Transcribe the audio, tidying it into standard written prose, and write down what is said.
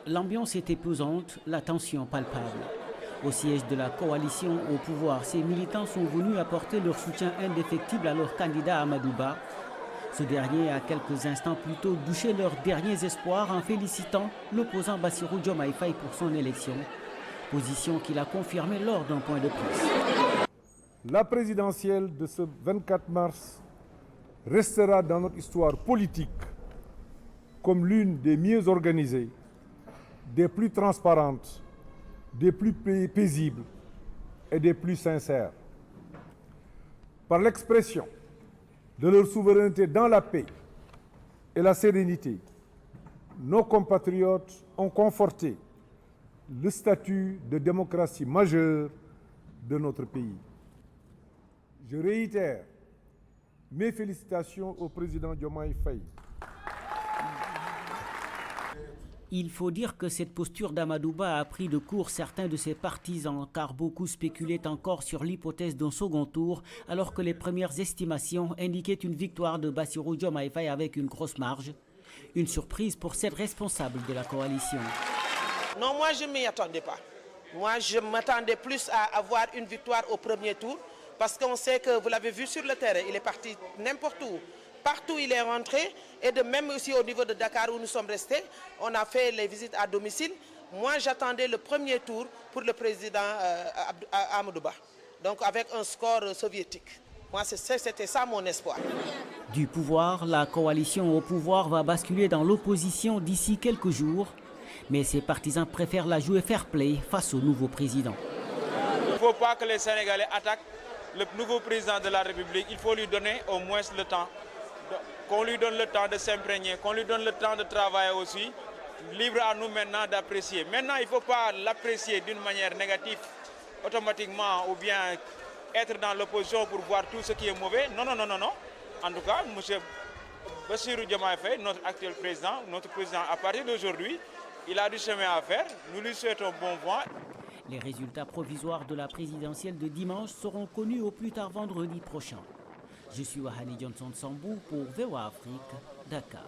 l'ambiance était pesante, la tension palpable. Au siège de la coalition au pouvoir, ces militants sont venus apporter leur soutien indéfectible à leur candidat Amadou Ba. Ce dernier a quelques instants plus tôt douché leurs derniers espoirs en félicitant l'opposant Bassirou Diomaye Faye pour son élection, position qu'il a confirmée lors d'un point de presse. La présidentielle de ce 24 mars restera dans notre histoire politique comme l'une des mieux organisées, des plus transparentes, des plus paisibles et des plus sincères. Par l'expression de leur souveraineté dans la paix et la sérénité, nos compatriotes ont conforté le statut de démocratie majeure de notre pays. Je réitère mes félicitations au président Diomaye Faye. Il faut dire que cette posture d'Amadou Ba a pris de court certains de ses partisans, car beaucoup spéculaient encore sur l'hypothèse d'un second tour, alors que les premières estimations indiquaient une victoire de Bassirou Diomaye Faye avec une grosse marge. Une surprise pour cette responsable de la coalition. Non, moi je ne m'y attendais pas. Moi je m'attendais plus à avoir une victoire au premier tour, parce qu'on sait que, vous l'avez vu sur le terrain, il est parti n'importe où. Partout il est rentré, et de même aussi au niveau de Dakar où nous sommes restés, on a fait les visites à domicile. Moi j'attendais le premier tour pour le président Amadou Ba, donc avec un score soviétique. Moi c'était ça mon espoir. Du pouvoir, la coalition au pouvoir va basculer dans l'opposition d'ici quelques jours, mais ses partisans préfèrent la jouer fair play face au nouveau président. Il ne faut pas que les Sénégalais attaquent le nouveau président de la République, il faut lui donner au moins le temps. Qu'on lui donne le temps de s'imprégner, qu'on lui donne le temps de travailler aussi. Libre à nous maintenant d'apprécier. Maintenant, il ne faut pas l'apprécier d'une manière négative automatiquement ou bien être dans l'opposition pour voir tout ce qui est mauvais. Non, non, non, non, non. En tout cas, M. Bassirou Diomaye Faye, notre actuel président, à partir d'aujourd'hui, il a du chemin à faire. Nous lui souhaitons bon vent. Les résultats provisoires de la présidentielle de dimanche seront connus au plus tard vendredi prochain. Je suis Wahani Johnson Sambou pour VOA Afrique, Dakar.